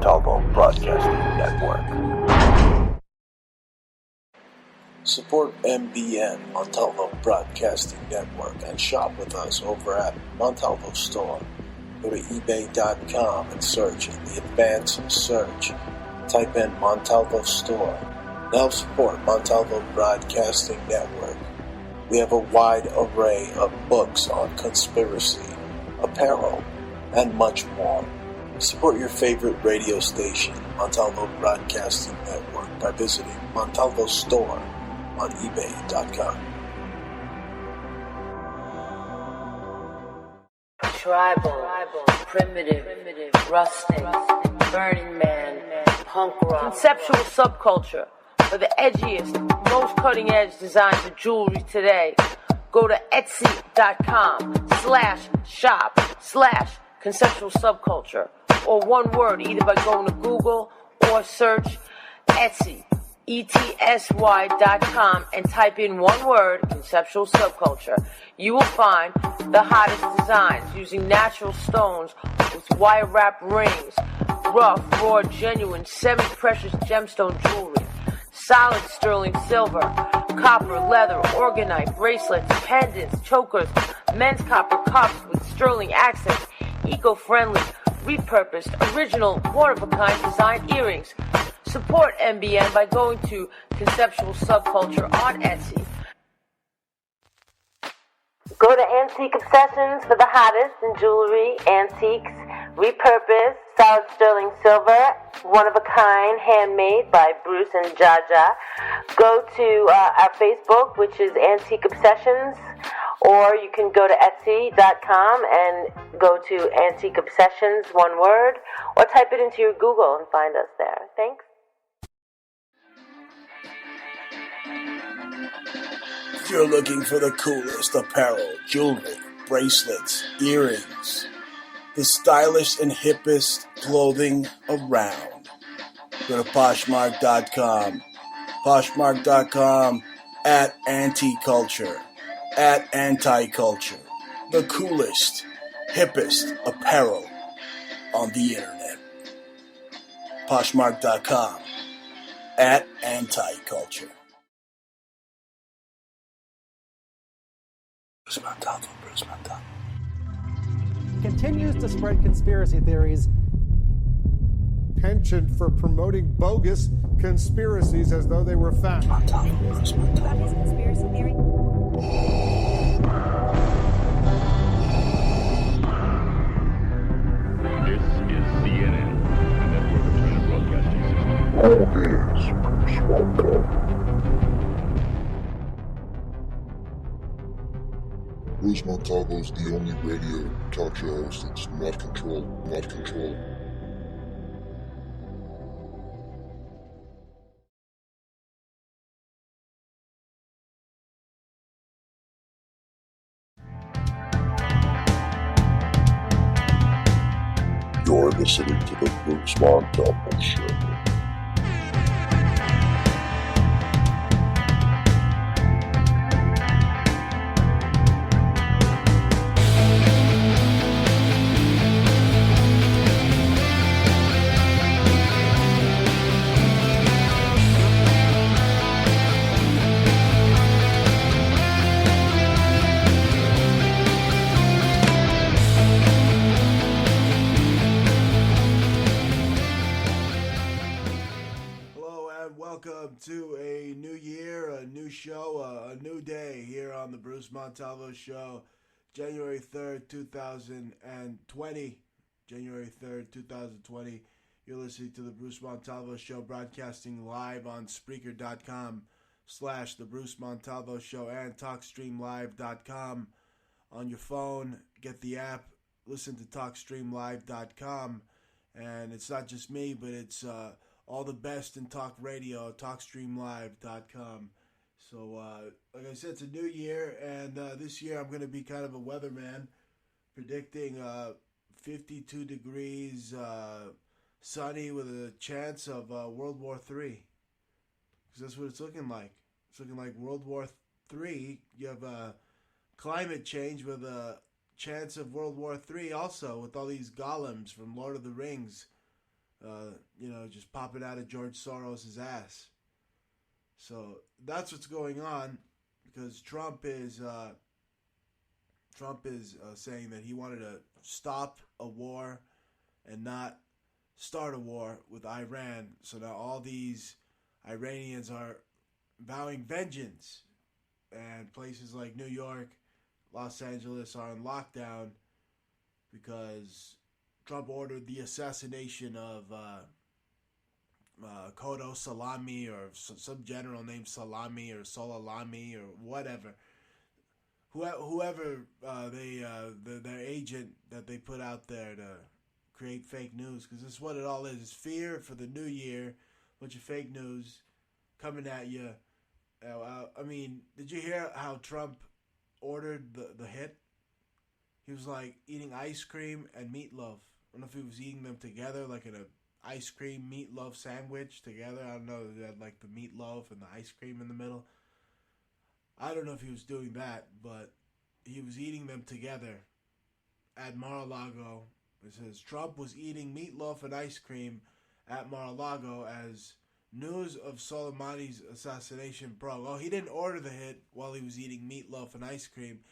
Montalvo Broadcasting Network. Support MBN, Montalvo Broadcasting Network, and shop with us over at Montalvo Store. Go to ebay.com and search in the advanced search. Type in Montalvo Store. Now support Montalvo Broadcasting Network. We have a wide array of books on conspiracy, apparel, and much more. Support your favorite radio station, Montalvo Broadcasting Network, by visiting Montalvo Store on ebay.com. Tribal, primitive, rustic, Burning Man, punk rock, conceptual subculture for the edgiest, most cutting-edge designs of jewelry today. Go to etsy.com/shop/conceptual subculture, or one word, either by going to Google or search Etsy, ETSY.com, and type in one word, conceptual subculture. You will find the hottest designs using natural stones with wire wrap rings, rough, raw, genuine, semi-precious gemstone jewelry, solid sterling silver, copper, leather, orgonite, bracelets, pendants, chokers, men's copper cups with sterling accents, eco-friendly, repurposed, original, one-of-a-kind design earrings. Support MBN by going to Conceptual Subculture on Etsy. Go to Antique Obsessions for the hottest in jewelry, antiques, repurposed, solid sterling silver, one-of-a-kind, handmade by Bruce and Jaja. Go to our Facebook, which is Antique Obsessions, or you can go to Etsy.com and go to Antique Obsessions, one word, or type it into your Google and find us there. Thanks. If you're looking for the coolest apparel, jewelry, bracelets, earrings, the stylish and hippest clothing around, go to Poshmark.com. Poshmark.com at Anti-Culture. At Anti-Culture. The coolest, hippest apparel on the internet. Poshmark.com at Anti-Culture. Bruce Montalvo. Continues to spread conspiracy theories. Penchant for promoting bogus conspiracies as though they were fact. About his conspiracy theory. This is CNN, a network of China Broadcasting System. Bruce Montalvo is the only radio talk show host that's not controlled. You're listening to the Bruce Montalvo Show. To a new year, a new show, a new day here on the Bruce Montalvo Show, January 3rd, 2020. January 3rd, 2020. You're listening to the Bruce Montalvo Show, broadcasting live on Spreaker.com/the Bruce Montalvo Show and TalkStreamLive.com on your phone. Get the app, listen to TalkStreamLive.com, and it's not just me, but it's all the best in talk radio, TalkStreamLive.com. So, like I said, it's a new year, and this year I'm going to be kind of a weatherman, predicting 52 degrees, sunny with a chance of World War III. Because that's what it's looking like. It's looking like World War III. You have climate change with a chance of World War III also, with all these golems from Lord of the Rings just popping out of George Soros' ass. So that's what's going on, because Trump is saying that he wanted to stop a war and not start a war with Iran. So now all these Iranians are vowing vengeance, and places like New York, Los Angeles are on lockdown because Trump ordered the assassination of Kodo Salami, or some general named Salami or Solalami or whatever. Whoever their agent that they put out there to create fake news, because this is what it all is. It's fear for the new year, bunch of fake news coming at you. I mean, did you hear how Trump ordered the hit? He was like eating ice cream and meatloaf. I don't know if he was eating them together, like in a ice cream meatloaf sandwich together. I don't know. They had like the meatloaf and the ice cream in the middle. I don't know if he was doing that, but he was eating them together at Mar-a-Lago. It says Trump was eating meatloaf and ice cream at Mar-a-Lago as news of Soleimani's assassination broke. Oh, he didn't order the hit while he was eating meatloaf and ice cream.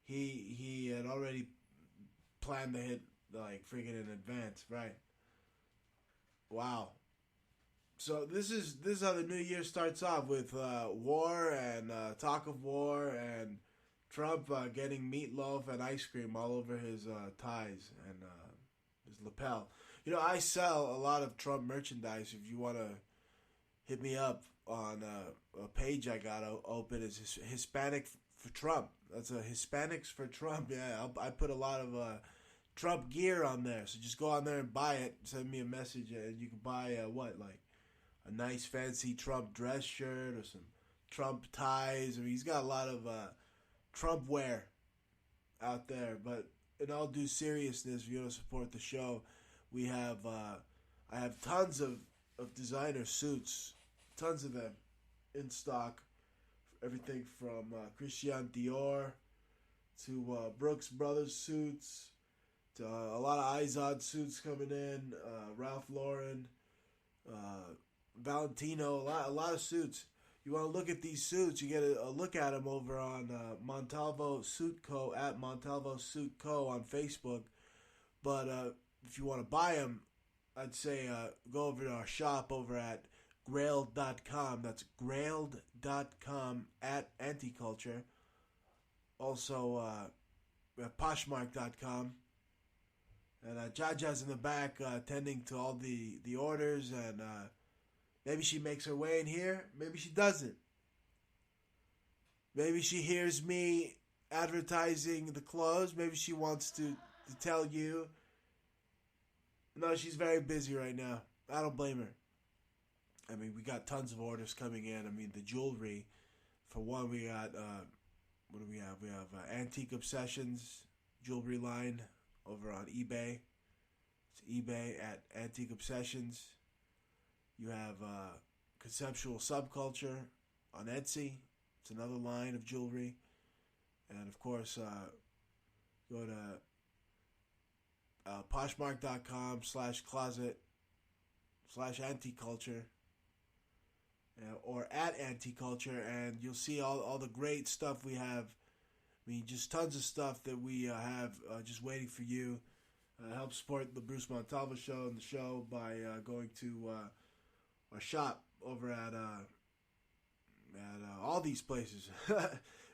He had already planned the hit like freaking in advance, right? Wow. So this is how the new year starts off, with war and talk of war, and Trump getting meatloaf and ice cream all over his ties and his lapel. I sell a lot of Trump merchandise. If you want to hit me up on a page I got open, is Hispanic for Trump. That's a Hispanics for Trump. Yeah, I put a lot of Trump gear on there. So just go on there and buy it. Send me a message, and you can buy a nice fancy Trump dress shirt or some Trump ties. I mean, he's got a lot of Trump wear out there. But in all due seriousness, if you want to support the show, we have I have tons of designer suits, tons of them in stock. Everything from Christian Dior to Brooks Brothers suits to a lot of Izod suits coming in, Ralph Lauren, Valentino, a lot of suits. You want to look at these suits, you get a look at them over on Montalvo Suit Co. at Montalvo Suit Co. on Facebook. But if you want to buy them, I'd say go over to our shop over at grailed.com. That's grailed.com at Anticulture. Also, Poshmark.com. And Jaja's in the back tending to all the orders, and maybe she makes her way in here, maybe she doesn't. Maybe she hears me advertising the clothes, maybe she wants to tell you. No, she's very busy right now. I don't blame her. I mean, we got tons of orders coming in. I mean, the jewelry, for one, we got, what do we have? We have Antique Obsessions jewelry line over on eBay. It's eBay at Antique Obsessions. You have Conceptual Subculture on Etsy. It's another line of jewelry. And, of course, go to Poshmark.com/closet/Anticulture. Or at Anticulture, and you'll see all the great stuff we have. I mean, just tons of stuff that we have just waiting for you. Help support the Bruce Montalvo Show and the show by going to our shop over at all these places.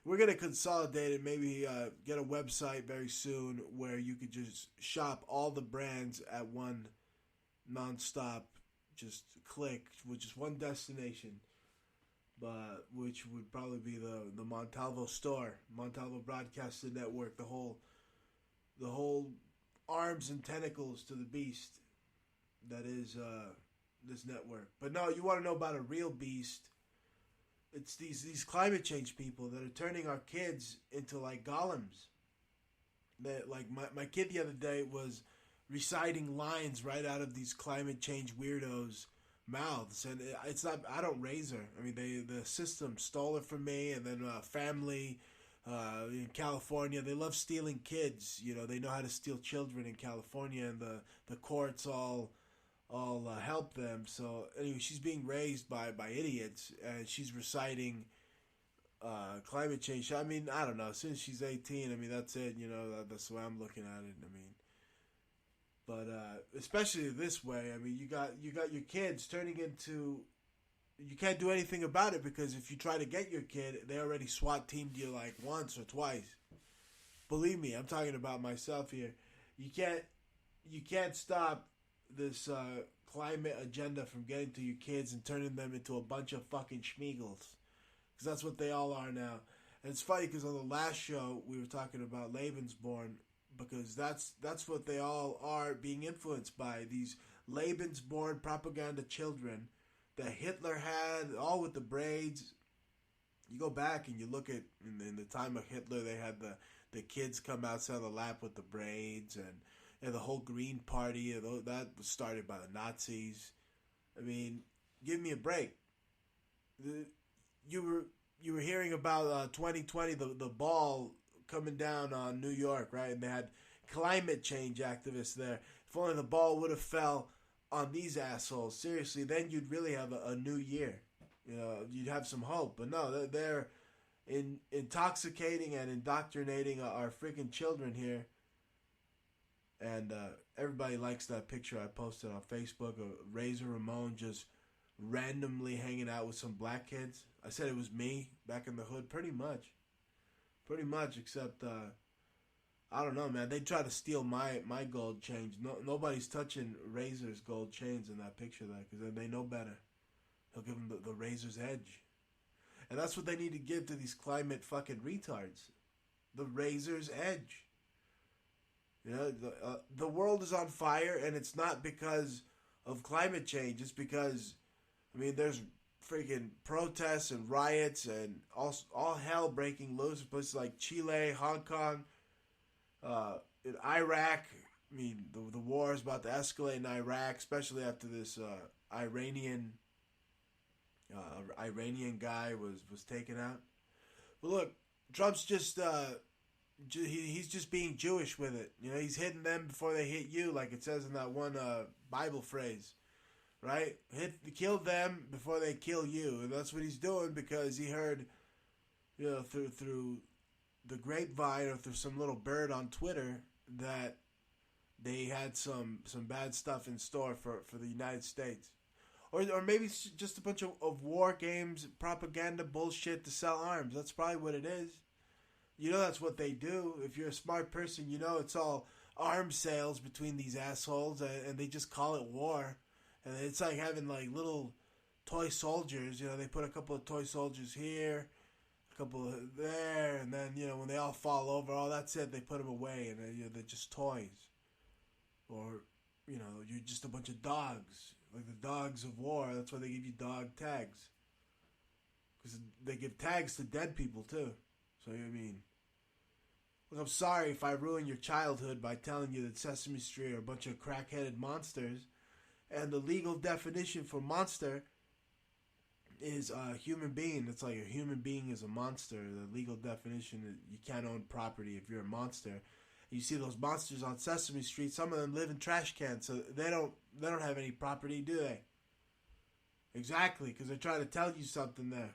We're going to consolidate it, maybe get a website very soon where you could just shop all the brands at one nonstop, just click, with just one destination, but which would probably be the Montalvo store, Montalvo Broadcasting Network, the whole arms and tentacles to the beast that is this network. But no, you want to know about a real beast? It's these climate change people that are turning our kids into like golems. That, like, my kid the other day was reciting lines right out of these climate change weirdos' mouths, and it's not. I don't raise her. I mean, the system stole it from me, and then family in California, they love stealing kids. They know how to steal children in California, and the courts all help them. So anyway, she's being raised by idiots, and she's reciting climate change. I mean, I don't know. Since she's 18, I mean, that's it. You know, that's the way I'm looking at it. I mean, but especially this way. I mean, you got your kids turning into. You can't do anything about it because if you try to get your kid, they already SWAT teamed you like once or twice. Believe me, I'm talking about myself here. You can't stop this climate agenda from getting to your kids and turning them into a bunch of fucking schmeagles. Because that's what they all are now. And it's funny because on the last show we were talking about Lebensborn, because that's what they all are, being influenced by these Lebensborn propaganda children that Hitler had, all with the braids. You go back and you look at in the time of Hitler, they had the kids come outside of the lap with the braids, and the whole Green Party, that was started by the Nazis. I mean, give me a break. You were hearing about 2020, the ball coming down on New York, right? And they had climate change activists there. If only the ball would have fell on these assholes, seriously, then you'd really have a new year. You know, you'd have some hope. But no, they're intoxicating and indoctrinating our freaking children here. And everybody likes that picture I posted on Facebook of Razor Ramon just randomly hanging out with some black kids. I said it was me back in the hood, pretty much. Pretty much, except I don't know, man. They try to steal my gold chains. Nobody's touching Razor's gold chains in that picture there because they know better. He'll give them the Razor's edge. And that's what they need to give to these climate fucking retards. The Razor's edge. You know, the world is on fire, and it's not because of climate change. It's because, I mean, there's freaking protests and riots and all hell breaking loose in places like Chile, Hong Kong, in Iraq. I mean, the war is about to escalate in Iraq, especially after this Iranian guy was taken out. But look, Trump's just he's just being Jewish with it. You know, he's hitting them before they hit you, like it says in that one Bible phrase, right? Kill them before they kill you, and that's what he's doing because he heard, you know, through the grapevine or through some little bird on Twitter that they had some bad stuff in store for the United States. Or maybe it's just a bunch of war games, propaganda bullshit to sell arms. That's probably what it is. You know that's what they do. If you're a smart person, you know it's all arms sales between these assholes, and they just call it war. And it's like having like little toy soldiers. You know, they put a couple of toy soldiers here, a couple there, and then, you know, when they all fall over, all that's it, they put them away, and you know, they're just toys. Or, you know, you're just a bunch of dogs. Like the dogs of war, that's why they give you dog tags. Because they give tags to dead people, too. So, I mean, look, I'm sorry if I ruin your childhood by telling you that Sesame Street are a bunch of crack-headed monsters. And the legal definition for monster is a human being. It's like a human being is a monster. The legal definition is you can't own property if you're a monster. You see those monsters on Sesame Street, some of them live in trash cans, so they don't have any property, do they? Exactly, because they're trying to tell you something there.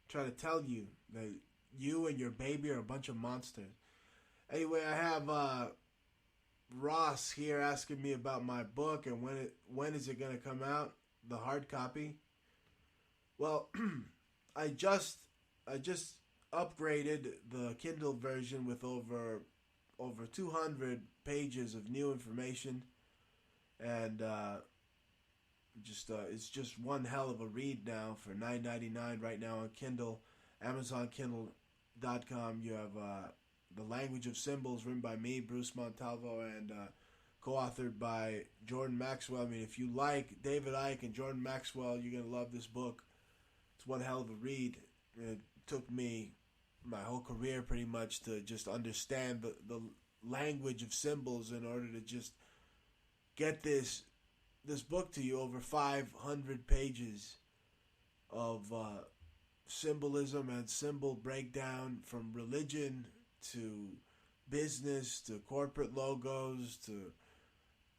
Trying to tell you that you and your baby are a bunch of monsters. Anyway, I have Ross here asking me about my book and when is it going to come out, the hard copy. Well, I just upgraded the Kindle version with over 200 pages of new information, and it's just one hell of a read now for $9.99 right now on Kindle, AmazonKindle.com. You have The Language of Symbols, written by me, Bruce Montalvo, and co-authored by Jordan Maxwell. I mean, if you like David Icke and Jordan Maxwell, you're going to love this book. It's one hell of a read. It took me my whole career pretty much to just understand the language of symbols in order to just get this book to you. Over 500 pages of symbolism and symbol breakdown, from religion to business to corporate logos to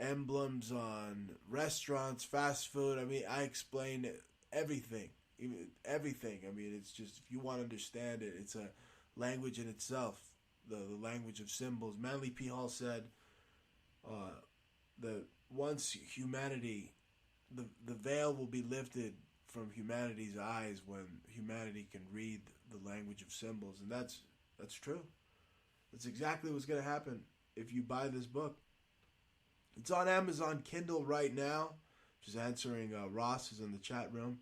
emblems on restaurants, fast food. I mean, I explain everything. Everything. I mean, it's just, if you want to understand it, it's a language in itself. The language of symbols. Manly P. Hall said that once humanity, the veil will be lifted from humanity's eyes when humanity can read the language of symbols. And that's true. That's exactly what's going to happen if you buy this book. It's on Amazon Kindle right now. Just answering Ross is in the chat room.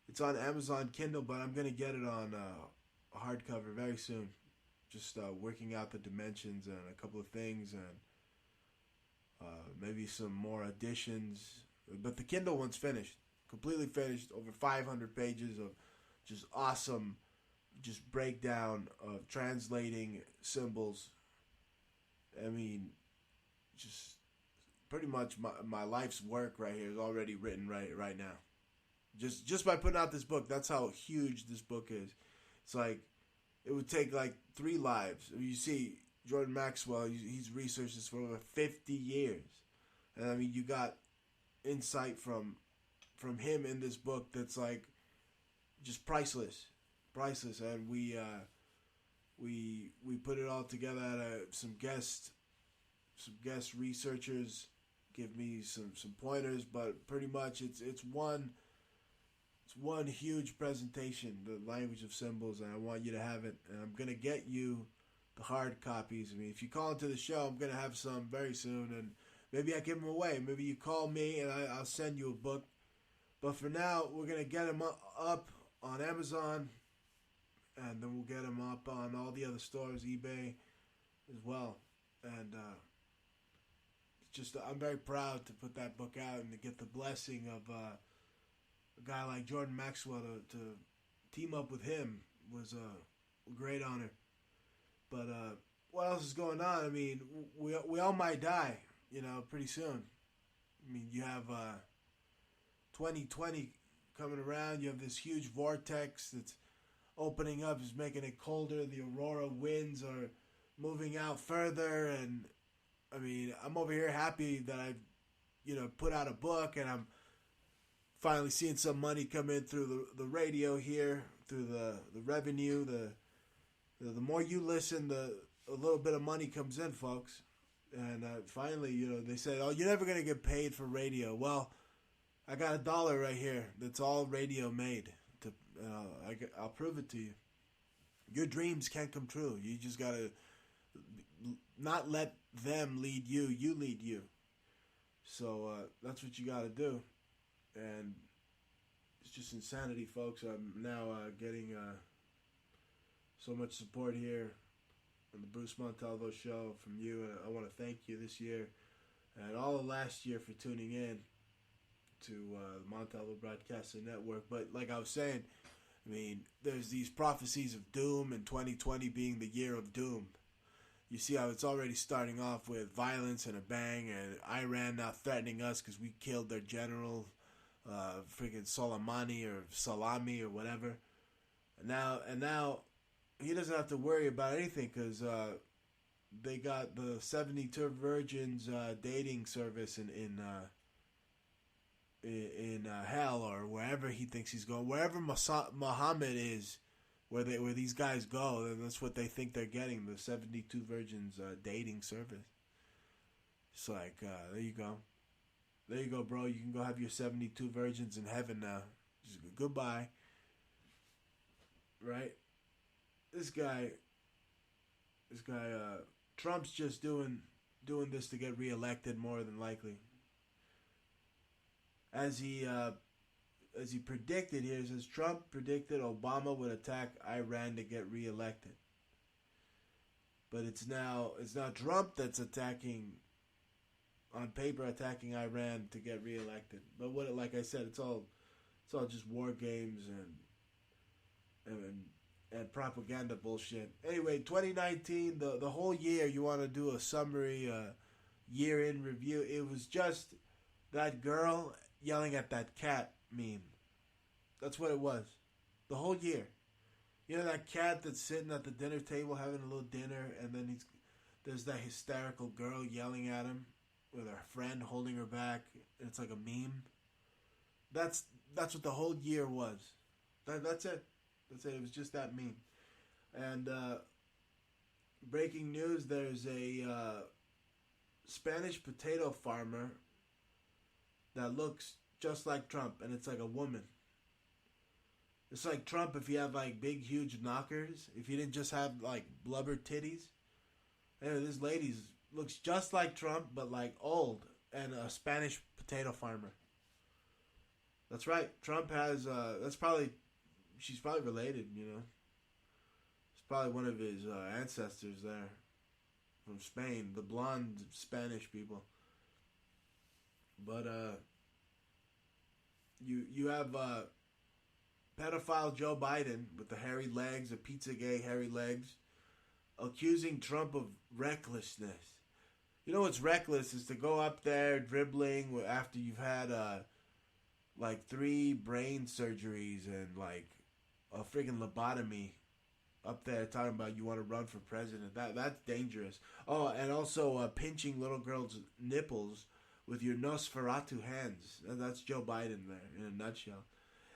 It's on Amazon Kindle, but I'm going to get it on hardcover very soon. Just working out the dimensions and a couple of things, and maybe some more additions. But the Kindle one's finished. Completely finished. Over 500 pages of just awesome just breakdown of translating symbols. I mean, just pretty much my life's work right here is already written right now. Just by putting out this book, that's how huge this book is. It's like, it would take like 3 lives. You see, Jordan Maxwell, he's researched this for over 50 years. And I mean, you got insight from him in this book that's like just priceless. And we put it all together at some guest researchers give me some pointers, but pretty much it's one huge presentation, the language of symbols, and I want you to have it. And I'm gonna get you the hard copies. I mean, if you call into the show, I'm gonna have some very soon, and maybe I give them away. Maybe you call me and I'll send you a book. But for now, we're gonna get them up on Amazon, and then we'll get them up on all the other stores, eBay as well. And I'm very proud to put that book out and to get the blessing of a guy like Jordan Maxwell to team up with him was a great honor. But what else is going on? I mean, we all might die, pretty soon. I mean, you have 2020 coming around. You have this huge vortex that's opening up, is making it colder. The aurora winds are moving out further, and I mean, I'm over here happy that I've put out a book, and I'm finally seeing some money come in through the radio here, through the revenue. The more you listen, a little bit of money comes in, folks. And finally, they said, "Oh, you're never gonna get paid for radio." Well, I got $1 right here. That's all radio made. I'll prove it to you. Your dreams can't come true. You just gotta not let them lead you. You lead you. So that's what you gotta do. And it's just insanity, folks. I'm now getting so much support here on the Bruce Montalvo Show from you. And I want to thank you this year and all of last year for tuning in to the Montalvo Broadcasting Network. But like I was saying, I mean, there's these prophecies of doom, and 2020 being the year of doom. You see how it's already starting off with violence and a bang, and Iran now threatening us because we killed their general, freaking Soleimani or Salami or whatever. And now he doesn't have to worry about anything because they got the 72 Virgins dating service in hell, or wherever he thinks he's going, wherever Muhammad is, where these guys go, and that's what they think they're getting, the 72 Virgins dating service. It's like, there you go, bro. You can go have your 72 virgins in heaven now. Just goodbye. Right? This guy, Trump's just doing this to get reelected more than likely. As he predicted here, it says Trump predicted Obama would attack Iran to get reelected. But it's now Trump that's attacking Iran to get reelected. But like I said, it's all just war games and propaganda bullshit. Anyway, 2019, the whole year, you want to do a summary year in review. It was just that girl yelling at that cat meme. That's what it was. The whole year. You know that cat that's sitting at the dinner table having a little dinner, and then there's that hysterical girl yelling at him. with her friend holding her back. It's like a meme. That's what the whole year was. That's it. That's it. It was just that meme. And breaking news: there's a Spanish potato farmer that looks just like Trump, and it's like a woman. It's like Trump if you have like big, huge knockers. If you didn't just have like blubber titties. Anyway, this lady looks just like Trump, but like old, and a Spanish potato farmer. That's right. Trump has. She's probably related. You know. It's probably one of his ancestors there, from Spain, the blonde Spanish people. But you have pedophile Joe Biden with the hairy legs, the Pizzagate hairy legs, accusing Trump of recklessness. You know what's reckless is to go up there dribbling after you've had like 3 brain surgeries and like a freaking lobotomy up there talking about you want to run for president. That's dangerous. Oh, and also pinching little girls' nipples with your Nosferatu hands. That's Joe Biden there in a nutshell.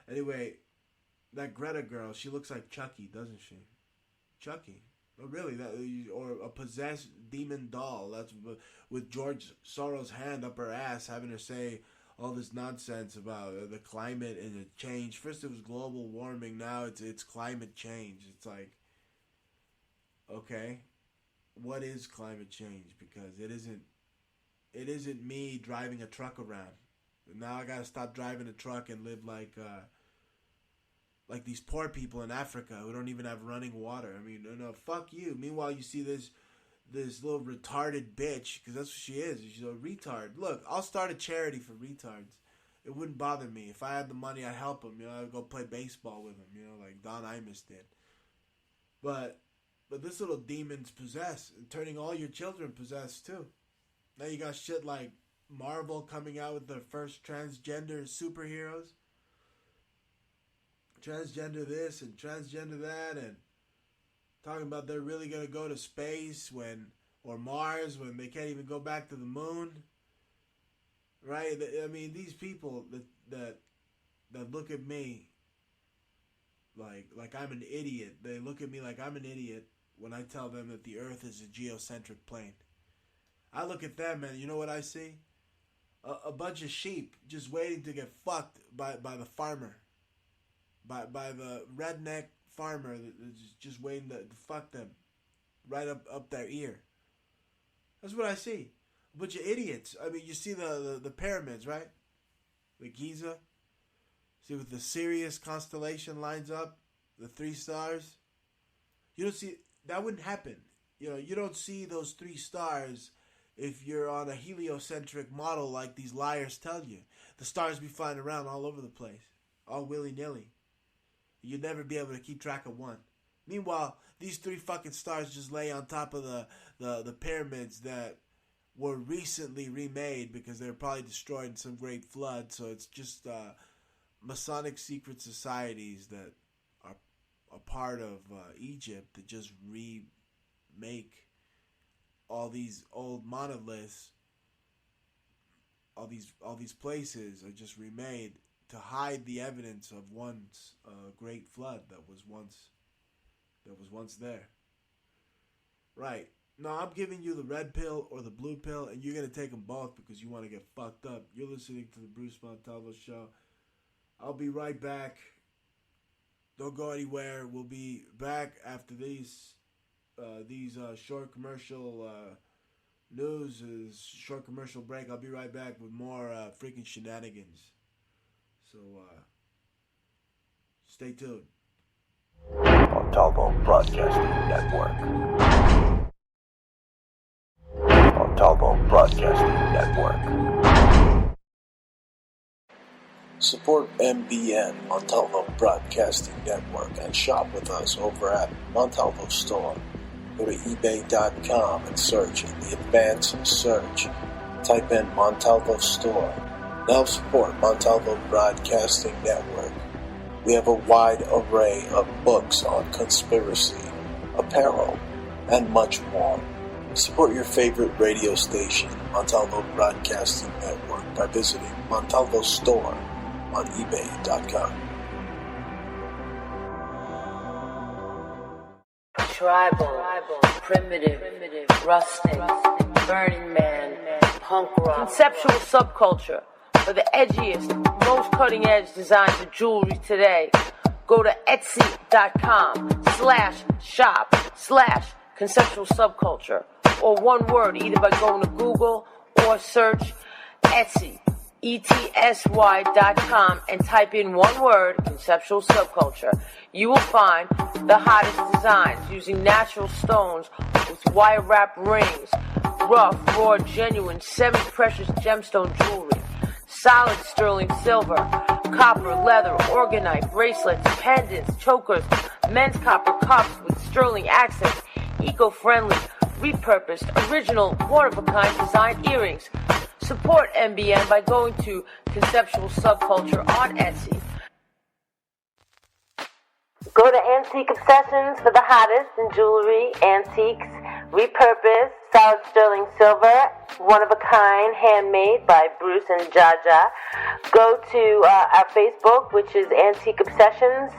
Anyway, that Greta girl, she looks like Chucky, doesn't she? Chucky. Oh, really? Or a possessed demon doll. That's with George Soros' hand up her ass, having her say all this nonsense about the climate and the change. First it was global warming, now it's climate change. It's like, okay, what is climate change? Because it isn't me driving a truck around. Now I gotta stop driving a truck and live like these poor people in Africa who don't even have running water. I mean, no, fuck you. Meanwhile, you see this little retarded bitch, because that's what she is. She's a retard. Look, I'll start a charity for retards. It wouldn't bother me. If I had the money, I'd help them. You know, I'd go play baseball with them, you know, like Don Imus did. But this little demon's possessed, and turning all your children possessed, too. Now you got shit like Marvel coming out with their first transgender superheroes. Transgender this and transgender that, and talking about they're really going to go to space or Mars when they can't even go back to the moon. Right? I mean, these people that look at me like I'm an idiot. They look at me like I'm an idiot when I tell them that the Earth is a geocentric plane. I look at them and you know what I see? A bunch of sheep just waiting to get fucked by the farmer. By the redneck farmer that's just waiting to fuck them right up their ear. That's what I see. A bunch of idiots. I mean, you see the pyramids, right? The Giza. See with the Sirius constellation lines up, the 3 stars. You don't see, that wouldn't happen. You know, you don't see those 3 stars if you're on a heliocentric model like these liars tell you. The stars be flying around all over the place, all willy-nilly. You'd never be able to keep track of one. Meanwhile, these 3 fucking stars just lay on top of the pyramids that were recently remade because they were probably destroyed in some great flood. So it's just Masonic secret societies that are a part of Egypt that just remake all these old monoliths. All these places are just remade to hide the evidence of once great flood that was once there. Right. Now I'm giving you the red pill or the blue pill, and you're going to take them both because you want to get fucked up. You're listening to the Bruce Montalvo Show. I'll be right back. Don't go anywhere. We'll be back after these short commercial news, short commercial break. I'll be right back with more freaking shenanigans. So, stay tuned. Montalvo Broadcasting Network. Montalvo Broadcasting Network. Support MBN, Montalvo Broadcasting Network, and shop with us over at Montalvo Store. Go to ebay.com and search in the advanced search. Type in Montalvo Store. Now support Montalvo Broadcasting Network. We have a wide array of books on conspiracy, apparel, and much more. Support your favorite radio station, Montalvo Broadcasting Network, by visiting Montalvo Store on eBay.com. Tribal, primitive, rustic, Burning Man, punk rock, conceptual subculture for the edgiest, most cutting-edge designs of jewelry today. Go to Etsy.com/shop/conceptual subculture, or one word, either by going to Google or search Etsy, ETSY.com, and type in one word, conceptual subculture. You will find the hottest designs using natural stones with wire wrap rings, rough, raw, genuine, semi-precious gemstone jewelry, solid sterling silver, copper, leather, orgonite, bracelets, pendants, chokers, men's copper cups with sterling accents, eco-friendly, repurposed, original, one-of-a-kind design earrings. Support MBN by going to Conceptual Subculture on Etsy. Go to Antique Obsessions for the hottest in jewelry, antiques, repurposed, solid sterling silver, one-of-a-kind, handmade by Bruce and Jaja. Go to our Facebook, which is Antique Obsessions,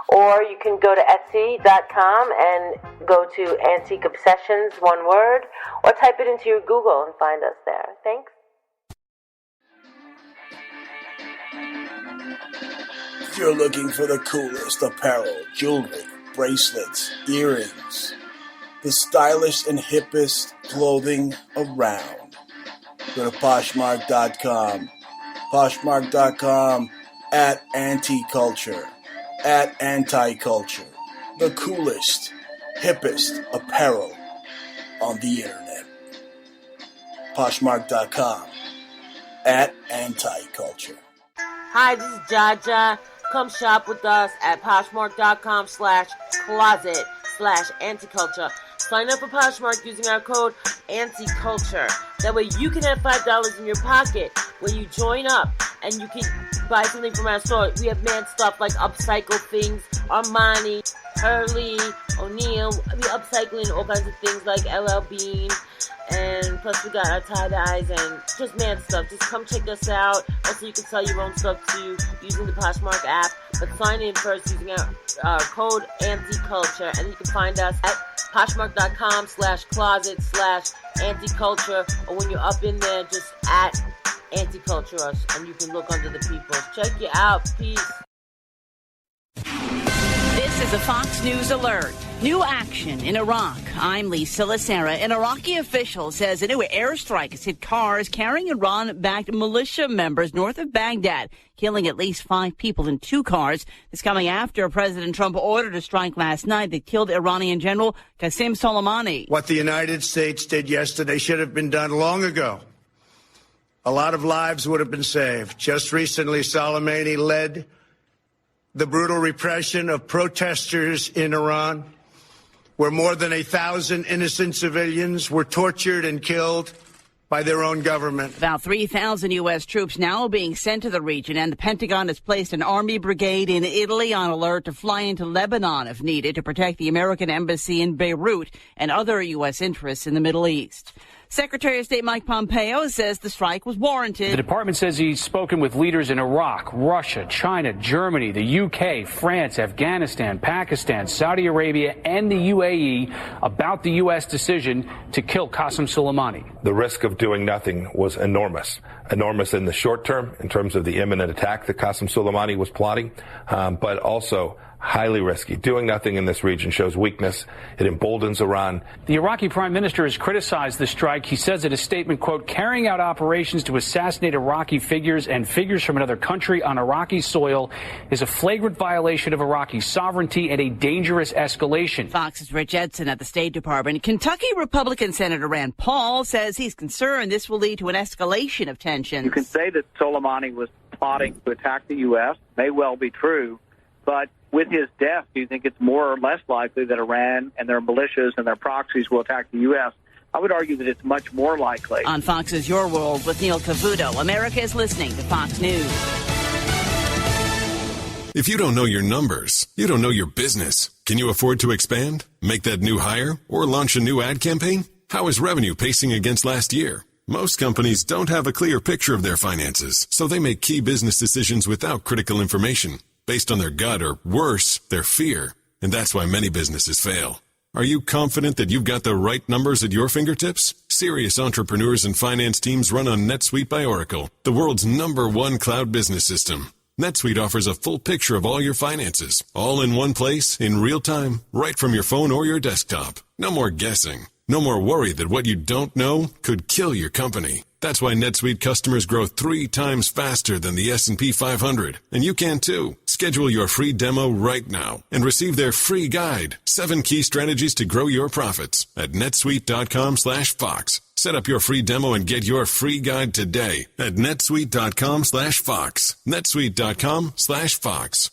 or you can go to Etsy.com and go to Antique Obsessions, one word, or type it into your Google and find us there. Thanks. If you're looking for the coolest apparel, jewelry, bracelets, earrings, the stylish and hippest clothing around, go to Poshmark.com. Poshmark.com at Anti-Culture. At Anti-Culture. The coolest, hippest apparel on the internet. Poshmark.com at Anti-Culture. Hi, this is Jaja. Come shop with us at Poshmark.com/closet/anticulture. Sign up for Poshmark using our code ANTICULTURE. That way you can have $5 in your pocket when you join up and you can buy something from our store. We have man stuff like upcycle things, Armani, Hurley, O'Neill. We upcycling all kinds of things like LL Bean. And plus we got our tie-dyes and just man stuff. Just come check us out. Also, you can sell your own stuff too using the Poshmark app. But sign in first using our code ANTICULTURE. And you can find us at Poshmark.com/closet/anticulture. Or when you're up in there, just at Anticulture us. And you can look under the people. Check you out. Peace. This is a Fox News alert. New action in Iraq. I'm Lisa Lacera. An Iraqi official says a new airstrike has hit cars carrying Iran-backed militia members north of Baghdad, killing at least 5 people in 2 cars. This coming after President Trump ordered a strike last night that killed Iranian General Qasem Soleimani. What the United States did yesterday should have been done long ago. A lot of lives would have been saved. Just recently, Soleimani led the brutal repression of protesters in Iran, where more than 1,000 innocent civilians were tortured and killed by their own government. About 3,000 U.S. troops now being sent to the region, and the Pentagon has placed an army brigade in Italy on alert to fly into Lebanon if needed to protect the American embassy in Beirut and other U.S. interests in the Middle East. Secretary of State Mike Pompeo says the strike was warranted. The department says he's spoken with leaders in Iraq, Russia, China, Germany, the UK, France, Afghanistan, Pakistan, Saudi Arabia, and the UAE about the U.S. decision to kill Qasem Soleimani. The risk of doing nothing was enormous. Enormous in the short term in terms of the imminent attack that Qasem Soleimani was plotting, but also highly risky. Doing nothing in this region shows weakness. It emboldens Iran. The Iraqi prime minister has criticized the strike. He says in a statement, quote, carrying out operations to assassinate Iraqi figures and figures from another country on Iraqi soil is a flagrant violation of Iraqi sovereignty and a dangerous escalation. Fox's Rich Edson at the State Department. Kentucky Republican Senator Rand Paul says he's concerned this will lead to an escalation of tensions. You can say that Soleimani was plotting to attack the U.S. May well be true, but with his death, do you think it's more or less likely that Iran and their militias and their proxies will attack the U.S.? I would argue that it's much more likely. On Fox's Your World with Neil Cavuto, America is listening to Fox News. If you don't know your numbers, you don't know your business. Can you afford to expand? Make that new hire? Or launch a new ad campaign? How is revenue pacing against last year? Most companies don't have a clear picture of their finances, so they make key business decisions without critical information, based on their gut or, worse, their fear. And that's why many businesses fail. Are you confident that you've got the right numbers at your fingertips? Serious entrepreneurs and finance teams run on NetSuite by Oracle, the world's #1 cloud business system. NetSuite offers a full picture of all your finances, all in one place, in real time, right from your phone or your desktop. No more guessing. No more worry that what you don't know could kill your company. That's why NetSuite customers grow 3 times faster than the S&P 500. And you can too. Schedule your free demo right now and receive their free guide, 7 key strategies to grow your profits at netsuite.com/Fox. Set up your free demo and get your free guide today at netsuite.com/Fox. netsuite.com/Fox.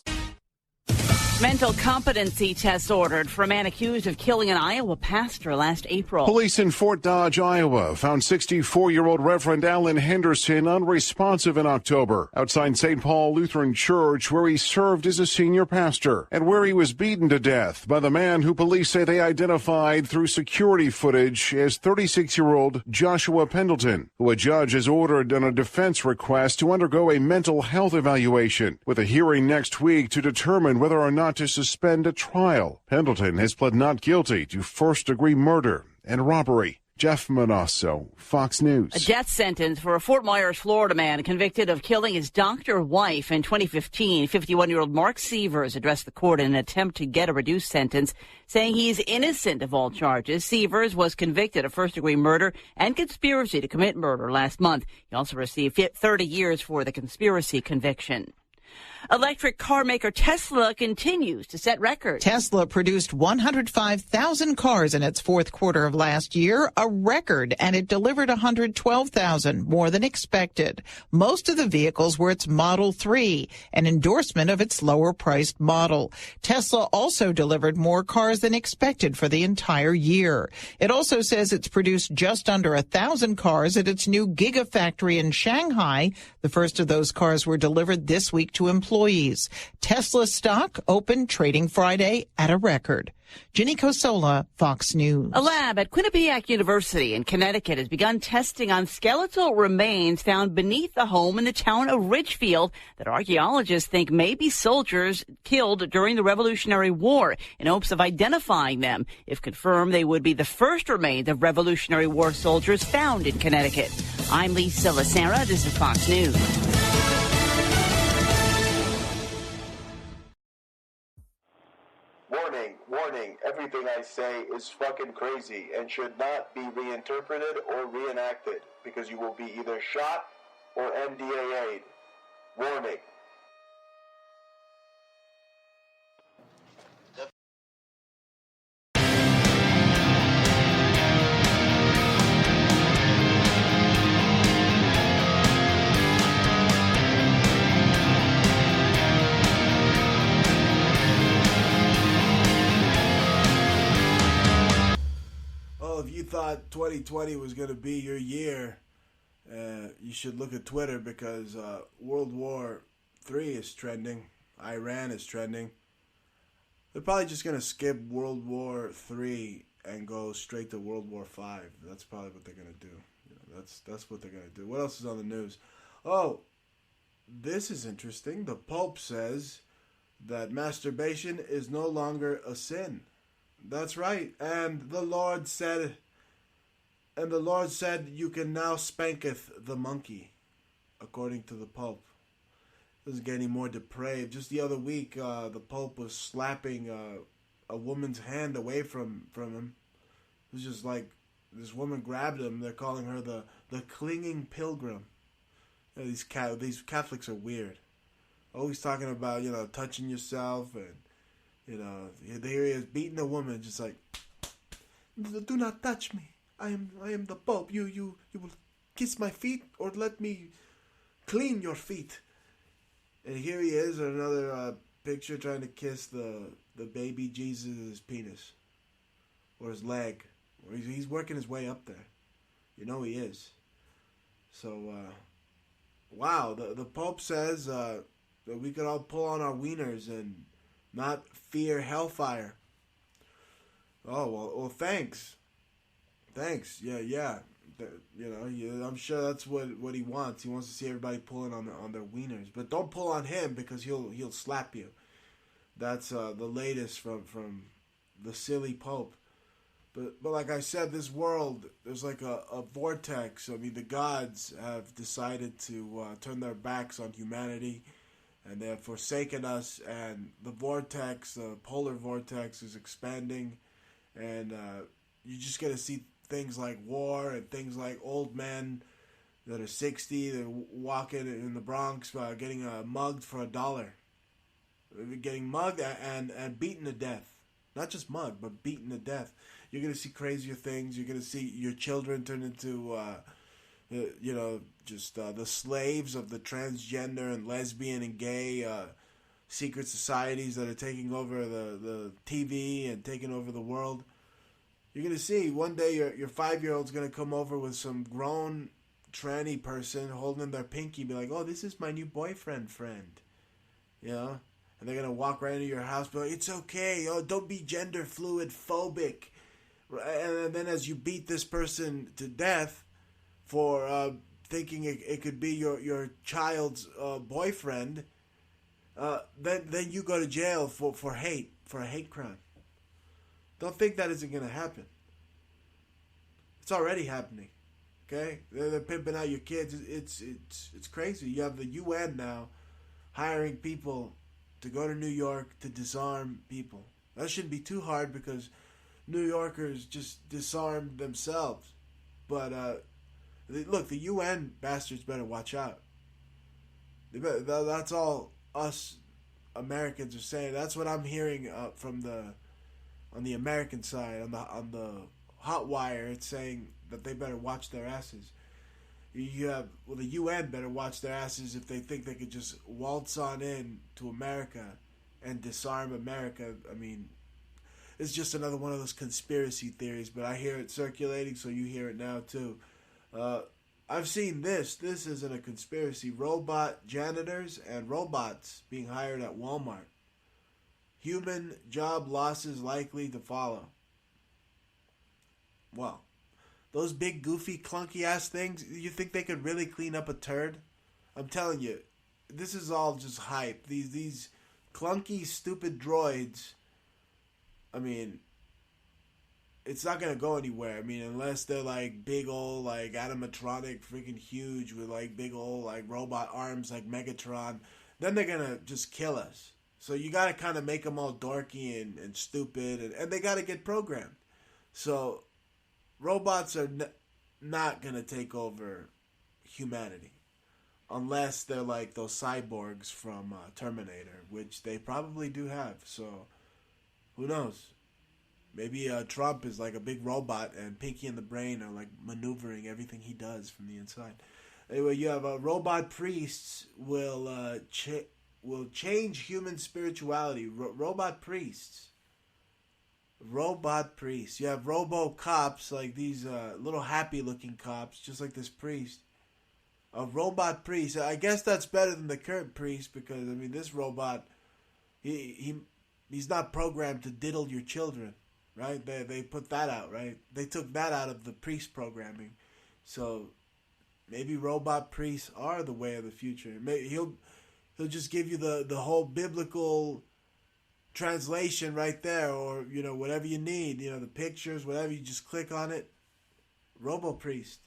Mental competency test ordered for a man accused of killing an Iowa pastor last April. Police in Fort Dodge, Iowa, found 64-year-old Reverend Alan Henderson unresponsive in October outside St. Paul Lutheran Church, where he served as a senior pastor, and where he was beaten to death by the man who police say they identified through security footage as 36-year-old Joshua Pendleton, who a judge has ordered on a defense request to undergo a mental health evaluation, with a hearing next week to determine whether or not to suspend a trial. Pendleton has pled not guilty to first-degree murder and robbery. Jeff Manasso, Fox News. A death sentence for a Fort Myers, Florida man convicted of killing his doctor wife in 2015. 51-year-old Mark Sievers addressed the court in an attempt to get a reduced sentence, saying he's innocent of all charges. Sievers was convicted of first-degree murder and conspiracy to commit murder last month. He also received 30 years for the conspiracy conviction. Electric car maker Tesla continues to set records. Tesla produced 105,000 cars in its fourth quarter of last year, a record, and it delivered 112,000, more than expected. Most of the vehicles were its Model 3, an endorsement of its lower-priced model. Tesla also delivered more cars than expected for the entire year. It also says it's produced just under 1,000 cars at its new Gigafactory in Shanghai. The first of those cars were delivered this week to employees. Tesla stock opened trading Friday at a record. Ginny Cosola, Fox News. A lab at Quinnipiac University in Connecticut has begun testing on skeletal remains found beneath a home in the town of Ridgefield that archaeologists think may be soldiers killed during the Revolutionary War, in hopes of identifying them. If confirmed, they would be the first remains of Revolutionary War soldiers found in Connecticut. I'm Lisa Lacera. This is Fox News. Warning, everything I say is fucking crazy and should not be reinterpreted or reenacted because you will be either shot or NDAA'd. Warning. If you thought 2020 was going to be your year, you should look at Twitter because World War III is trending. Iran is trending. They're probably just going to skip World War III and go straight to World War V. That's probably what they're going to do. That's what they're going to do. What else is on the news? Oh, this is interesting. The Pope says that masturbation is no longer a sin. That's right. And the Lord said, you can now spanketh the monkey, according to the Pope. Doesn't get any more depraved. Just the other week, the Pope was slapping a woman's hand away from him. It was just like this woman grabbed him. They're calling her the clinging pilgrim. You know, these Catholics are weird. Always talking about, touching yourself and, here he is beating a woman, just like, do not touch me. I am the Pope. You will kiss my feet or let me clean your feet. And here he is, another picture trying to kiss the baby Jesus' penis or his leg. Or he's working his way up there. He is. So, wow, the Pope says that we could all pull on our wieners and not fear hellfire. Oh, well, thanks. Thanks. Yeah. I'm sure that's what he wants. He wants to see everybody pulling on their wieners, but don't pull on him because he'll slap you. That's the latest from the silly Pope. But like I said, this world, there's like a vortex. I mean, the gods have decided to turn their backs on humanity, and they have forsaken us. And the vortex, the polar vortex, is expanding, and you're just gonna see things like war and things like old men that are 60, they're walking in the Bronx, getting mugged for $1. Getting mugged and beaten to death. Not just mugged, but beaten to death. You're going to see crazier things. You're going to see your children turn into, the slaves of the transgender and lesbian and gay secret societies that are taking over the TV and taking over the world. You're going to see one day your 5-year-old's going to come over with some grown tranny person holding their pinky, be like, oh, this is my new boyfriend friend. You know? And they're going to walk right into your house, be like, it's okay. Oh, don't be gender fluid phobic. And then as you beat this person to death for thinking it could be your child's boyfriend, then you go to jail for hate, for a hate crime. Don't think that isn't going to happen. It's already happening. Okay? They're pimping out your kids. It's crazy. You have the UN now hiring people to go to New York to disarm people. That shouldn't be too hard because New Yorkers just disarmed themselves. But look, the UN bastards better watch out. That's all us Americans are saying. That's what I'm hearing from on the American side, on the hot wire. It's saying that they better watch their asses. The UN better watch their asses if they think they could just waltz on in to America and disarm America. I mean, it's just another one of those conspiracy theories, but I hear it circulating, so you hear it now too. I've seen this. This isn't a conspiracy. Robot janitors and robots being hired at Walmart. Human job losses likely to follow. Well, those big, goofy, clunky-ass things, you think they could really clean up a turd? I'm telling you, this is all just hype. These clunky, stupid droids, I mean, it's not going to go anywhere. I mean, unless they're like big old, like animatronic, freaking huge with like big old, like robot arms like Megatron, then they're going to just kill us. So you got to kind of make them all dorky and stupid, and they got to get programmed. So robots are not going to take over humanity unless they're like those cyborgs from Terminator, which they probably do have. So who knows? Maybe Trump is like a big robot and Pinky and the Brain are like maneuvering everything he does from the inside. Anyway, you have robot priests will change human spirituality. Robot priests. Robot priests. You have robo cops, like these little happy looking cops, just like this priest. A robot priest. I guess that's better than the current priest because I mean this robot, he's not programmed to diddle your children, right? They put that out, right? They took that out of the priest programming, so maybe robot priests are the way of the future. Maybe he'll just give you the whole biblical translation right there, or whatever you need, the pictures, whatever, you just click on it. Robo priest,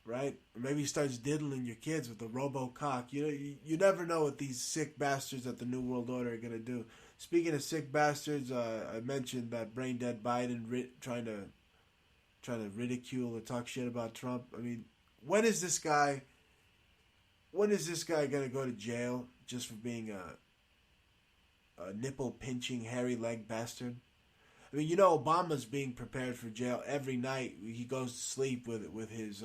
right? Or maybe he starts diddling your kids with the robo cock. You never know what these sick bastards at the New World Order are gonna do. Speaking of sick bastards, I mentioned that brain dead Biden trying to ridicule or talk shit about Trump. I mean, when is this guy gonna go to jail just for being a nipple-pinching, hairy-leg bastard? I mean, Obama's being prepared for jail every night. He goes to sleep with his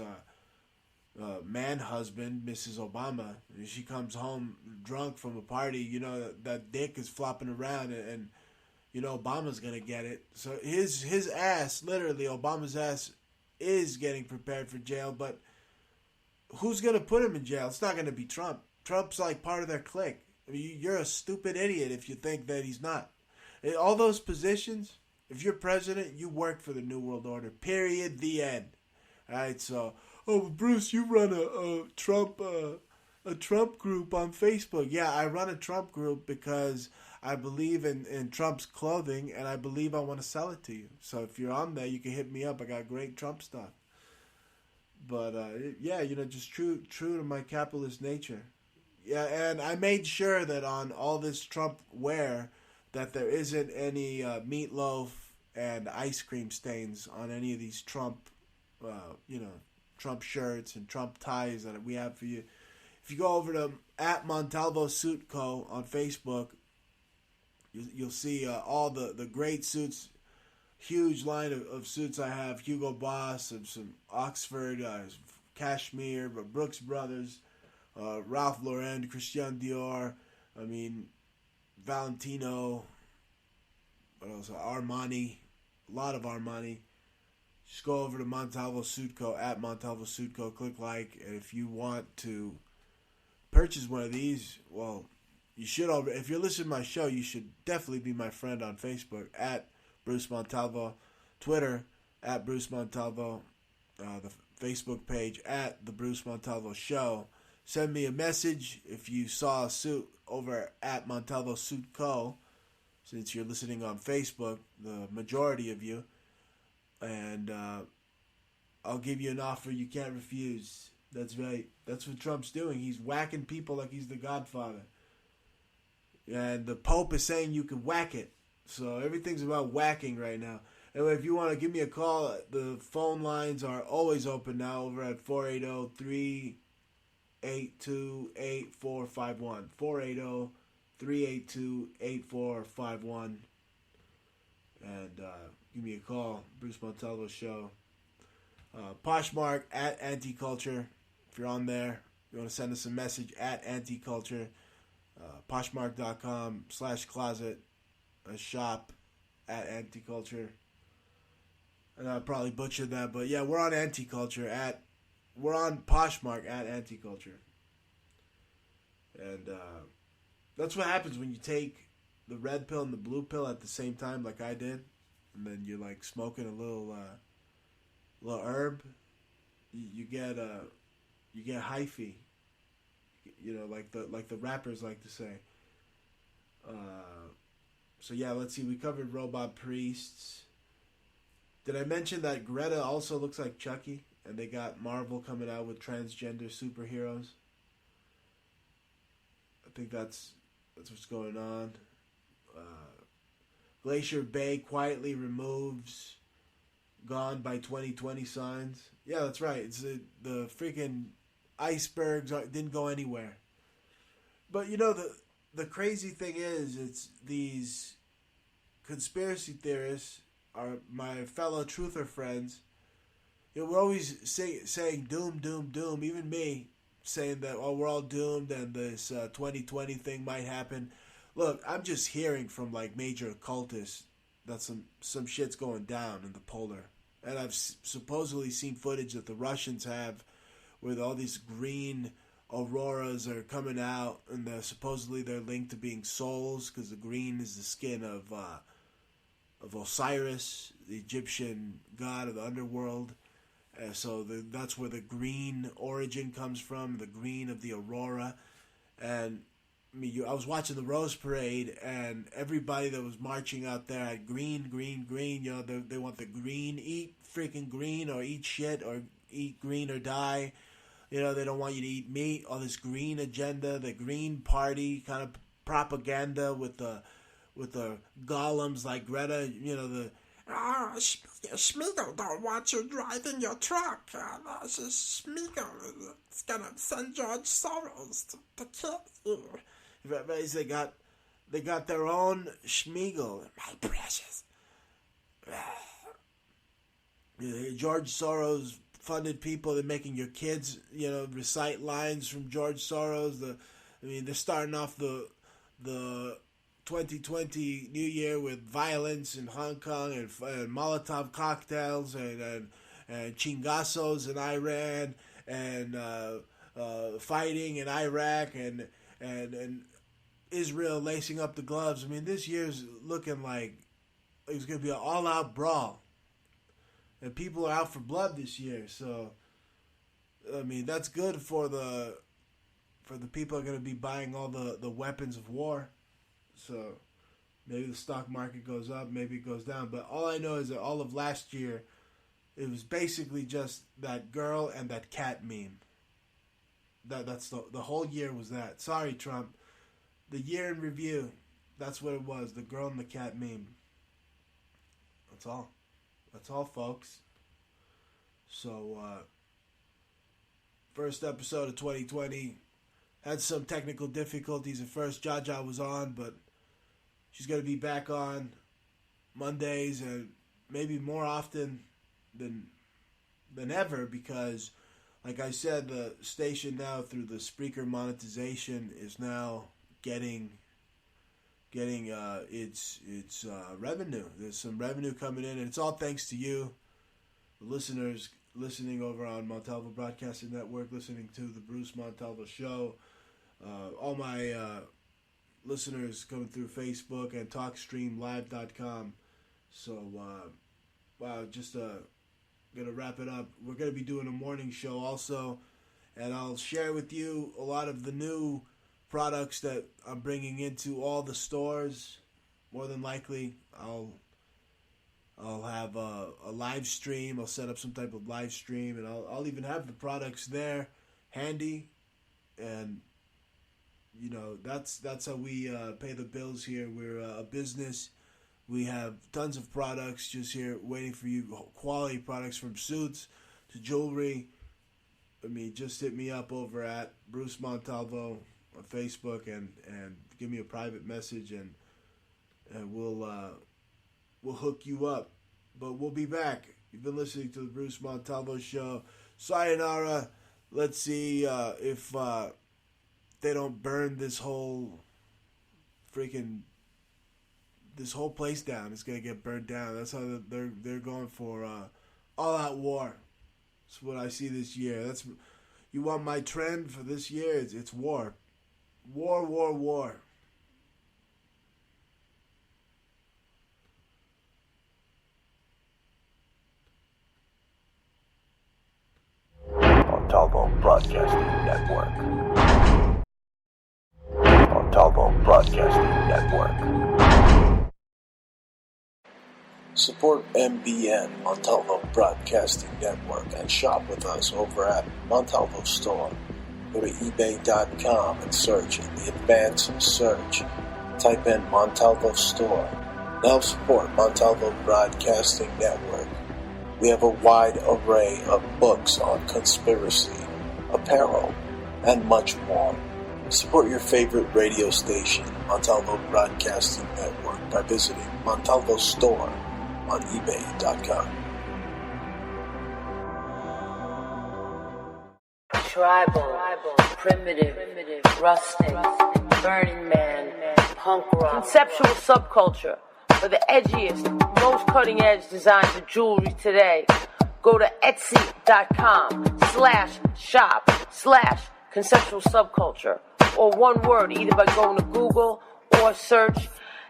man husband, Mrs. Obama. And she comes home drunk from a party. That dick is flopping around, and Obama's gonna get it. So his ass, literally, Obama's ass, is getting prepared for jail. But who's gonna put him in jail? It's not gonna be Trump. Trump's like part of their clique. I mean, you're a stupid idiot if you think that he's not. All those positions, If you're president, you work for the New World Order. Period. The end. All right. So, Bruce, you run a Trump group on Facebook. Yeah, I run a Trump group because I believe in Trump's clothing, and I believe I want to sell it to you. So if you're on there, you can hit me up. I got great Trump stuff. But yeah, just true to my capitalist nature. Yeah, and I made sure that on all this Trump wear that there isn't any meatloaf and ice cream stains on any of these Trump, Trump shirts and Trump ties that we have for you. If you go over to @Montalvo Suit Co. on Facebook, you'll see all the great suits, huge line of suits I have. Hugo Boss, some Oxford, Cashmere, Brooks Brothers, Ralph Lauren, Christian Dior, Valentino, what else? Armani, a lot of Armani. Just go over to Montalvo Suit Co. @Montalvo Suit Co. Click like, and if you want to purchase one of these, well, you should. If you're listening to my show, you should definitely be my friend on Facebook @Bruce Montalvo, Twitter @Bruce Montalvo, the Facebook page @The Bruce Montalvo Show. Send me a message if you saw a suit over @Montalvo Suit Co. Since you're listening on Facebook, the majority of you, and I'll give you an offer you can't refuse. That's right. That's what Trump's doing. He's whacking people like he's the Godfather. And the Pope is saying you can whack it. So everything's about whacking right now. Anyway, if you want to give me a call, the phone lines are always open now over at 480-382-8451. 480-382-8451. And give me a call. Bruce Montalvo Show. Poshmark @Anticulture. If you're on there, you want to send us a message @Anticulture. Poshmark.com/closet. Shop @Anticulture. And I probably butchered that, but yeah, we're on Anticulture we're on Poshmark @Anticulture. And that's what happens when you take the red pill and the blue pill at the same time, like I did, and then you're like smoking a little herb. You get hyphy. Like the rappers like to say. So yeah, let's see. We covered robot priests. Did I mention that Greta also looks like Chucky, and they got Marvel coming out with transgender superheroes? I think that's what's going on. Glacier Bay quietly removes gone by 2020 signs. Yeah, that's right. It's the freaking icebergs didn't go anywhere. But the crazy thing is, it's these conspiracy theorists are my fellow truther friends. We're always saying doom, doom, doom. Even me saying that we're all doomed and this 2020 thing might happen. Look, I'm just hearing from like major occultists that some shit's going down in the polar. And I've supposedly seen footage that the Russians have where all these green auroras are coming out, and supposedly they're linked to being souls because the green is the skin of Osiris, the Egyptian god of the underworld. So that's where the green origin comes from, the green of the aurora. And I was watching the Rose Parade, and everybody that was marching out there had green, green, green. They want the green, eat freaking green, or eat shit, or eat green or die. They don't want you to eat meat. All this green agenda, the Green Party kind of propaganda with the golems like Greta. Schmiegel don't want you driving your truck. Schmiegel is gonna send George Soros to kill you. They got their own Schmiegel. My precious. George Soros funded people. They're making your kids, recite lines from George Soros. They're starting off the 2020 New Year with violence in Hong Kong and Molotov cocktails and chingazos in Iran and fighting in Iraq and Israel lacing up the gloves. This year's looking like it's going to be an all-out brawl. And people are out for blood this year, so I mean that's good for the people who are going to be buying all the weapons of war. So maybe the stock market goes up, maybe it goes down. But all I know is that all of last year, it was basically just that girl and that cat meme. That's the whole year was that. Sorry, Trump. The year in review, that's what it was. The girl and the cat meme. That's all. That's all, folks. So, first episode of 2020. Had some technical difficulties at first. Jaja was on, but she's going to be back on Mondays and maybe more often than ever because, like I said, the station now through the Spreaker monetization is now getting its revenue. There's some revenue coming in, and it's all thanks to you, the listeners listening over on Montalvo Broadcasting Network, listening to the Bruce Montalvo Show. All my listeners coming through Facebook and TalkStreamLive.com. So, wow, just gonna wrap it up. We're gonna be doing a morning show also, and I'll share with you a lot of the new products that I'm bringing into all the stores. More than likely, I'll have a live stream. I'll set up some type of live stream, and I'll even have the products there handy. And you know, that's how we pay the bills here. We're a business. We have tons of products just here waiting for you. Quality products from suits to jewelry. I mean, just hit me up over at Bruce Montalvo on Facebook and give me a private message and we'll hook you up. But we'll be back. You've been listening to the Bruce Montalvo Show. Sayonara. Let's see if they don't burn this whole place down. It's gonna get burned down. That's how they're going for all-out war. That's what I see this year. You want my trend for this year? It's war. War, war, war. Montalvo Broadcasting Network. Montalvo Broadcasting Network. Support MBN, Montalvo Broadcasting Network, and shop with us over at Montalvo Store. Go to ebay.com and search in the advanced search. Type in Montalvo Store. Now support Montalvo Broadcasting Network. We have a wide array of books on conspiracy, apparel, and much more. Support your favorite radio station, Montalvo Broadcasting Network, by visiting Montalvo Store on ebay.com. Tribal, primitive, rustic, Burning Man, punk rock, conceptual subculture for the edgiest, most cutting-edge designs of jewelry today. Go to etsy.com/shop/conceptual subculture, or one word, either by going to Google or search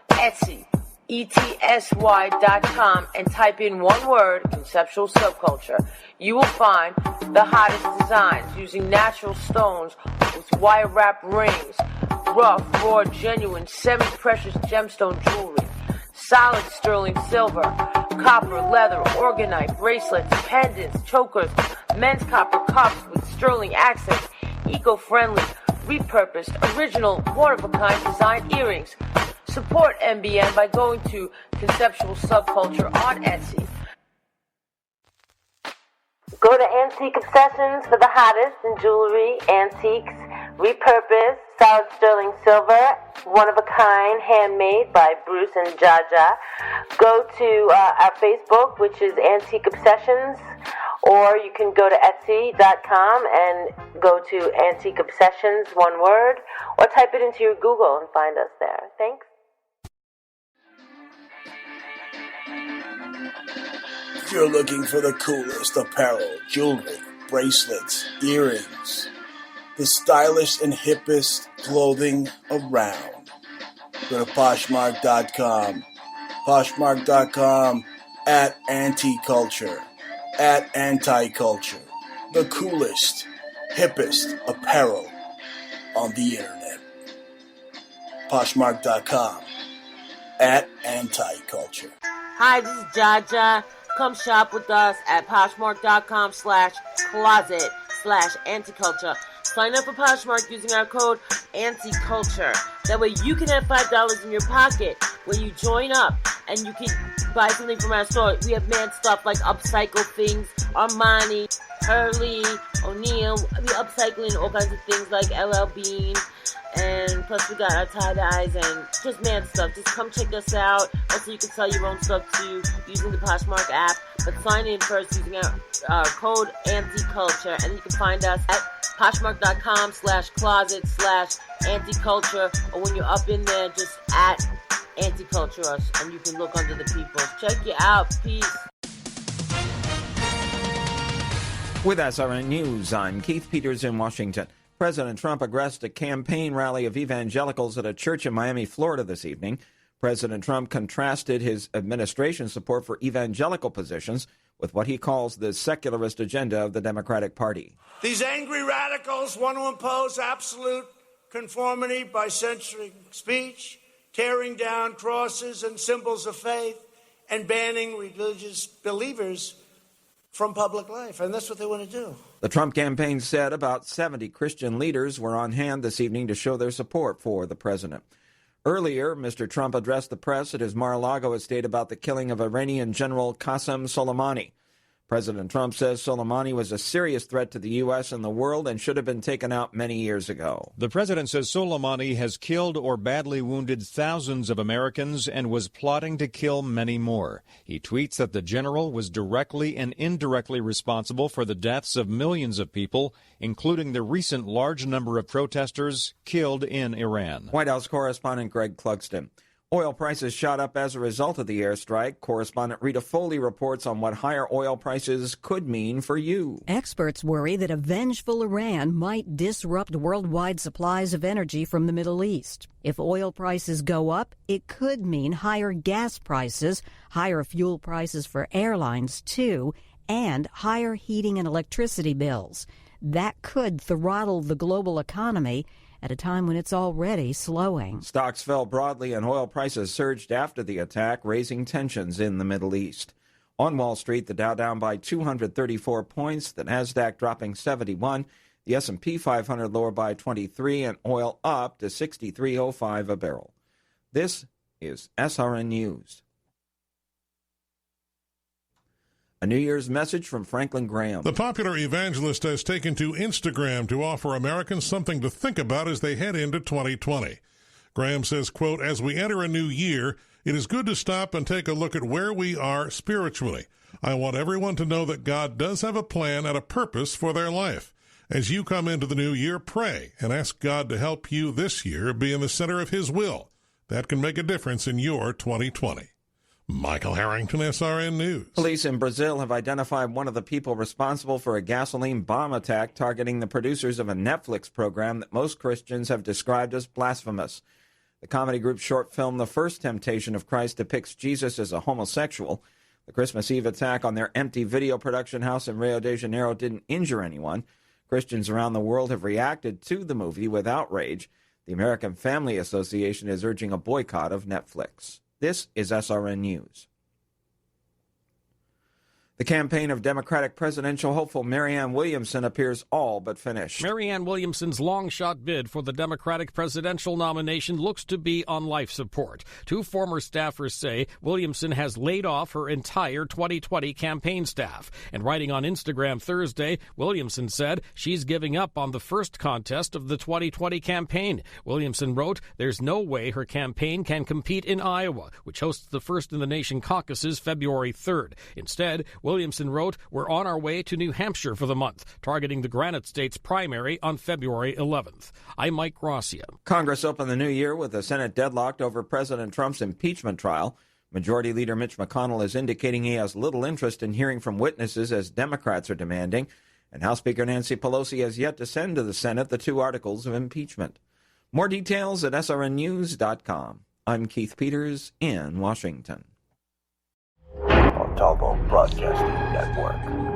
Etsy, ETSY.com, and type in one word, conceptual subculture. You will find the hottest designs using natural stones with wire wrap rings, rough, raw, genuine, semi-precious gemstone jewelry, solid sterling silver, copper, leather, orgonite, bracelets, pendants, chokers, men's copper cups with sterling accents, eco-friendly, repurposed, original, one-of-a-kind design earrings. Support MBN by going to Conceptual Subculture on Etsy. Go to Antique Obsessions for the hottest in jewelry, antiques, repurposed, solid sterling silver, one-of-a-kind, handmade by Bruce and Jaja. Go to our Facebook, which is Antique Obsessions, or you can go to Etsy.com and go to Antique Obsessions, one word, or type it into your Google and find us there. Thanks. If you're looking for the coolest apparel, jewelry, bracelets, earrings, the stylish and hippest clothing around, go to Poshmark.com. Poshmark.com, at anti-culture, at anti-culture. The coolest, hippest apparel on the internet. Poshmark.com, at anti-culture. Hi, this is Jaja. Come shop with us at Poshmark.com/closet/anticulture. Sign up for Poshmark using our code ANTICULTURE. That way you can have $5 in your pocket when you join up and you can buy something from our store. We have mad stuff like upcycle things, Armani, Hurley, O'Neill. We upcycling all kinds of things like LL Bean. And plus we got our tie-dyes and just mad stuff. Just come check us out. Also, you can sell your own stuff too using the Poshmark app. But sign in first using our code ANTICULTURE. And you can find us at Poshmark.com/closet/anticulture. Or when you're up in there, just at anticulture us. And you can look under the people. Check you out. Peace. With SRN News, I'm Keith Peters in Washington. President Trump addressed a campaign rally of evangelicals at a church in Miami, Florida this evening. President Trump contrasted his administration's support for evangelical positions with what he calls the secularist agenda of the Democratic Party. These angry radicals want to impose absolute conformity by censoring speech, tearing down crosses and symbols of faith, and banning religious believers from public life, and that's what they want to do. The Trump campaign said about 70 Christian leaders were on hand this evening to show their support for the president. Earlier, Mr. Trump addressed the press at his Mar-a-Lago estate about the killing of Iranian General Qasem Soleimani. President Trump says Soleimani was a serious threat to the U.S. and the world and should have been taken out many years ago. The president says Soleimani has killed or badly wounded thousands of Americans and was plotting to kill many more. He tweets that the general was directly and indirectly responsible for the deaths of millions of people, including the recent large number of protesters killed in Iran. White House correspondent Greg Clugston. Oil prices shot up as a result of the airstrike. Correspondent Rita Foley reports on what higher oil prices could mean for you. Experts worry that a vengeful Iran might disrupt worldwide supplies of energy from the Middle East. If oil prices go up, it could mean higher gas prices, higher fuel prices for airlines too, and higher heating and electricity bills. That could throttle the global economy at a time when it's already slowing. Stocks fell broadly and oil prices surged after the attack, raising tensions in the Middle East. On Wall Street, the Dow down by 234 points, the Nasdaq dropping 71, the S&P 500 lower by 23, and oil up to $63.05 a barrel. This is SRN News. A New Year's message from Franklin Graham. The popular evangelist has taken to Instagram to offer Americans something to think about as they head into 2020. Graham says, quote, "As we enter a new year, it is good to stop and take a look at where we are spiritually. I want everyone to know that God does have a plan and a purpose for their life. As you come into the new year, pray and ask God to help you this year be in the center of His will. That can make a difference in your 2020. Michael Harrington, SRN News. Police in Brazil have identified one of the people responsible for a gasoline bomb attack targeting the producers of a Netflix program that most Christians have described as blasphemous. The comedy group's short film, The First Temptation of Christ, depicts Jesus as a homosexual. The Christmas Eve attack on their empty video production house in Rio de Janeiro didn't injure anyone. Christians around the world have reacted to the movie with outrage. The American Family Association is urging a boycott of Netflix. This is SRN News. The campaign of Democratic presidential hopeful Marianne Williamson appears all but finished. Marianne Williamson's long-shot bid for the Democratic presidential nomination looks to be on life support. Two former staffers say Williamson has laid off her entire 2020 campaign staff. And writing on Instagram Thursday, Williamson said she's giving up on the first contest of the 2020 campaign. Williamson wrote, "There's no way her campaign can compete in Iowa, which hosts the First in the Nation caucuses February 3rd. Instead, Williamson wrote, "We're on our way to New Hampshire for the month, targeting the Granite State's primary on February 11th. I'm Mike Gracia." Congress opened the new year with the Senate deadlocked over President Trump's impeachment trial. Majority Leader Mitch McConnell is indicating he has little interest in hearing from witnesses, as Democrats are demanding. And House Speaker Nancy Pelosi has yet to send to the Senate the 2 articles of impeachment. More details at srnnews.com. I'm Keith Peters in Washington. Montalvo Broadcasting Network.